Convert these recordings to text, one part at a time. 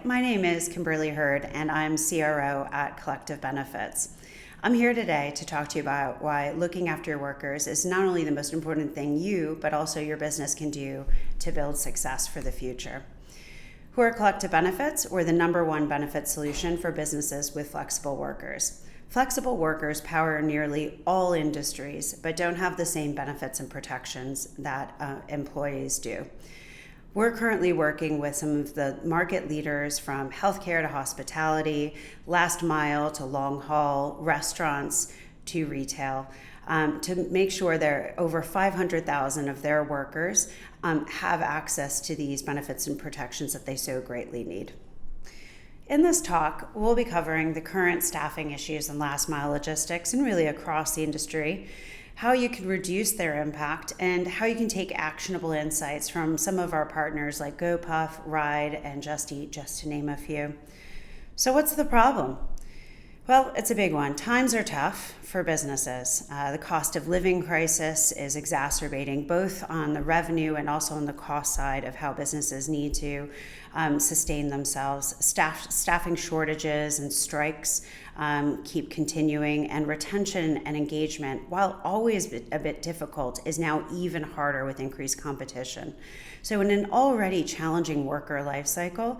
my name is Kimberly Hurd, and I'm CRO at Collective Benefits. I'm here today to talk to you about why looking after your workers is not only the most important thing you, but also your business can do to build success for the future. Who are Collective Benefits? We're the #1 benefit solution for businesses with flexible workers. Flexible workers power nearly all industries, but don't have the same benefits and protections that employees do. We're currently working with some of the market leaders from healthcare to hospitality, last mile to long haul, restaurants to retail, to make sure that over 500,000 of their workers have access to these benefits and protections that they so greatly need. In this talk, we'll be covering the current staffing issues in last mile logistics and really across the industry, how you can reduce their impact, and how you can take actionable insights from some of our partners like GoPuff, Ride, and Just Eat, just to name a few. So what's the problem? Well, it's a big one. Times are tough for businesses. The cost of living crisis is exacerbating both on the revenue and also on the cost side of how businesses need to sustain themselves. Staffing shortages and strikes keep continuing, and retention and engagement, while always a bit difficult, is now even harder with increased competition. So in an already challenging worker life cycle,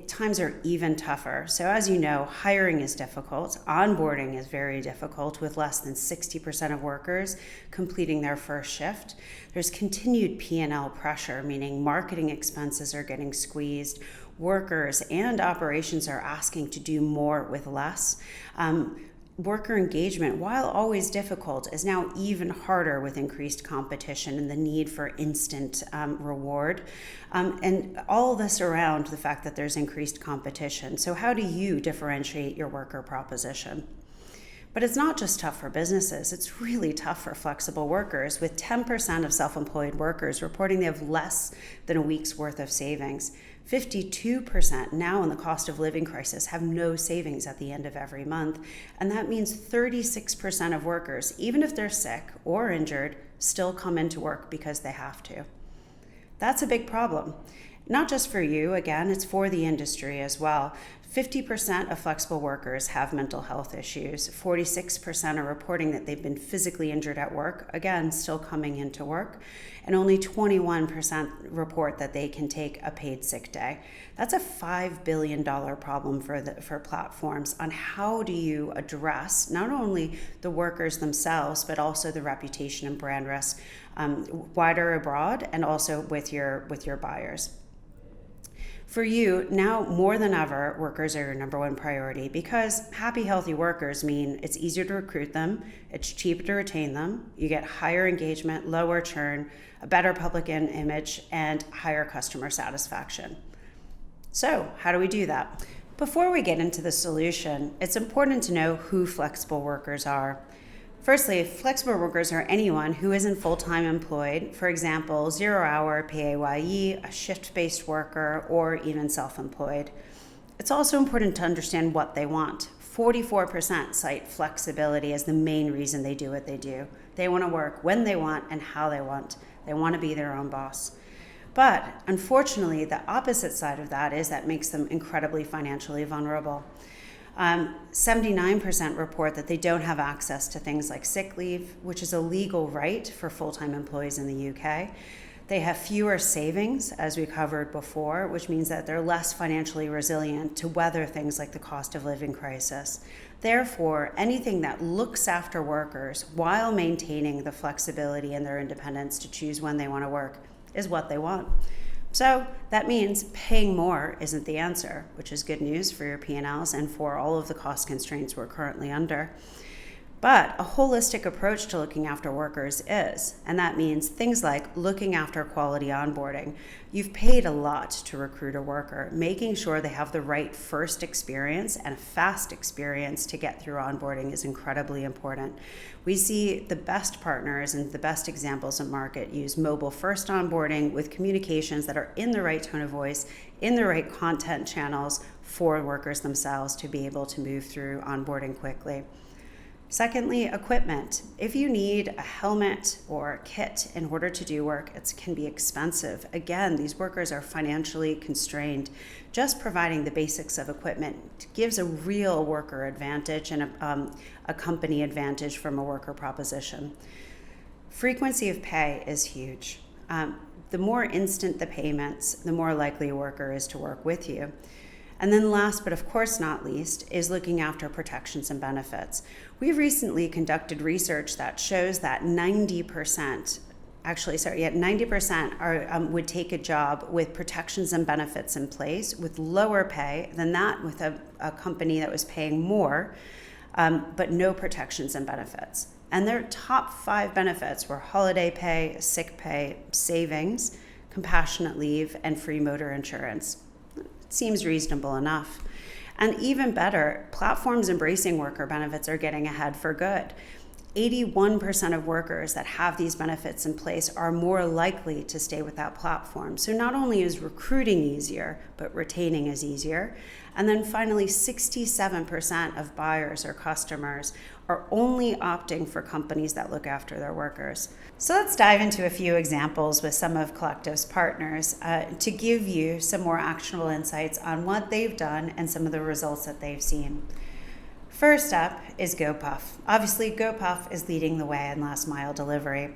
times are even tougher. So as you know, hiring is difficult, onboarding is very difficult, with less than 60% of workers completing their first shift. There's continued P&L pressure, meaning marketing expenses are getting squeezed. Workers and operations are asking to do more with less. Worker engagement, while always difficult, is now even harder with increased competition and the need for instant reward. And all this around the fact that there's increased competition. So how do you differentiate your worker proposition? But it's not just tough for businesses, it's really tough for flexible workers, with 10% of self-employed workers reporting they have less than a week's worth of savings. 52% now in the cost of living crisis have no savings at the end of every month. And that means 36% of workers, even if they're sick or injured, still come into work because they have to. That's a big problem. Not just for you, again, it's for the industry as well. 50% of flexible workers have mental health issues. 46% are reporting that they've been physically injured at work, again, still coming into work. And only 21% report that they can take a paid sick day. That's a $5 billion problem for platforms on how do you address not only the workers themselves, but also the reputation and brand risk wider abroad and also with your buyers. For you, now more than ever, workers are your #1 priority, because happy, healthy workers mean it's easier to recruit them, it's cheaper to retain them, you get higher engagement, lower churn, a better public image, and higher customer satisfaction. So how do we do that? Before we get into the solution, it's important to know who flexible workers are. Firstly, flexible workers are anyone who isn't full-time employed, for example, 0-hour PAYE, a shift-based worker, or even self-employed. It's also important to understand what they want. 44% cite flexibility as the main reason they do what they do. They want to work when they want and how they want. They want to be their own boss. But unfortunately, the opposite side of that is that makes them incredibly financially vulnerable. 79% report that they don't have access to things like sick leave, which is a legal right for full-time employees in the UK. They have fewer savings, as we covered before, which means that they're less financially resilient to weather things like the cost of living crisis. Therefore, anything that looks after workers while maintaining the flexibility and their independence to choose when they want to work is what they want. So that means paying more isn't the answer, which is good news for your P&Ls and for all of the cost constraints we're currently under. But a holistic approach to looking after workers is, and that means things like looking after quality onboarding. You've paid a lot to recruit a worker. Making sure they have the right first experience and a fast experience to get through onboarding is incredibly important. We see the best partners and the best examples in market use mobile first onboarding with communications that are in the right tone of voice, in the right content channels for workers themselves to be able to move through onboarding quickly. Secondly, equipment. If you need a helmet or a kit in order to do work, it can be expensive. Again, these workers are financially constrained. Just providing the basics of equipment gives a real worker advantage and a company advantage from a worker proposition. Frequency of pay is huge. The more instant the payments, the more likely a worker is to work with you. And then last, but of course not least, is looking after protections and benefits. We've recently conducted research that shows that 90% would take a job with protections and benefits in place with lower pay than that with a company that was paying more, but no protections and benefits. And their top 5 benefits were holiday pay, sick pay, savings, compassionate leave, and free motor insurance. Seems reasonable enough. And even better, platforms embracing worker benefits are getting ahead for good. 81% of workers that have these benefits in place are more likely to stay with that platform. So not only is recruiting easier, but retaining is easier. And then finally, 67% of buyers or customers are only opting for companies that look after their workers. So let's dive into a few examples with some of Collective's partners to give you some more actionable insights on what they've done and some of the results that they've seen. First up is GoPuff. Obviously, GoPuff is leading the way in last mile delivery.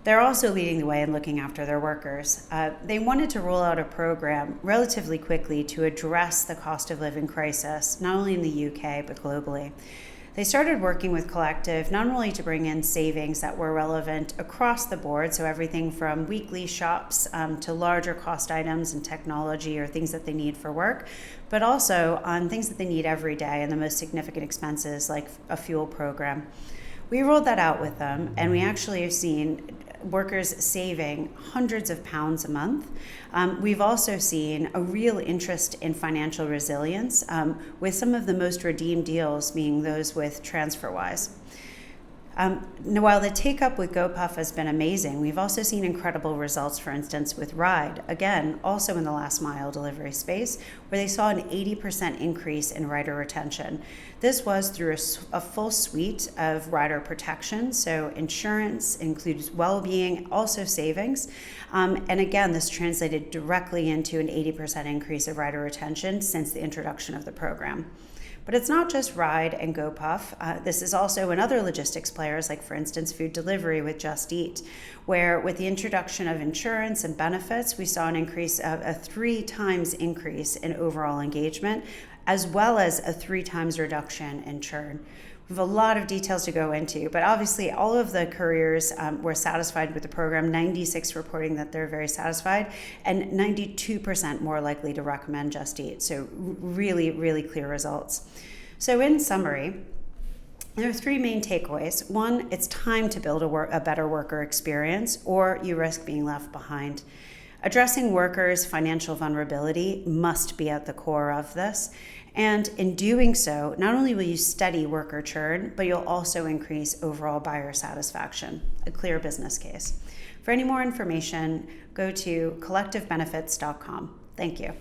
They're also leading the way in looking after their workers. They wanted to roll out a program relatively quickly to address the cost of living crisis, not only in the UK, but globally. They started working with Collective not only to bring in savings that were relevant across the board, so everything from weekly shops to larger cost items and technology or things that they need for work, but also on things that they need every day and the most significant expenses like a fuel program. We rolled that out with them, and we actually have seen workers saving hundreds of pounds a month. We've also seen a real interest in financial resilience, with some of the most redeemed deals being those with TransferWise. While the take-up with GoPuff has been amazing, we've also seen incredible results, for instance, with Ride, again, also in the last mile delivery space, where they saw an 80% increase in rider retention. This was through a full suite of rider protection, so insurance includes wellbeing, also savings, and again, this translated directly into an 80% increase of rider retention since the introduction of the program. But it's not just Ride and GoPuff. This is also in other logistics players, like for instance, food delivery with Just Eat, where with the introduction of insurance and benefits, we saw an increase of a 3 times increase in overall engagement, as well as a 3 times reduction in churn. We have a lot of details to go into, but obviously all of the couriers were satisfied with the program, 96 reporting that they're very satisfied, and 92% more likely to recommend Just Eat. So really, really clear results. So in summary, there are 3 main takeaways. 1, it's time to build a better worker experience, or you risk being left behind. Addressing workers' financial vulnerability must be at the core of this. And in doing so, not only will you steady worker churn, but you'll also increase overall buyer satisfaction, a clear business case. For any more information, go to collectivebenefits.com. Thank you.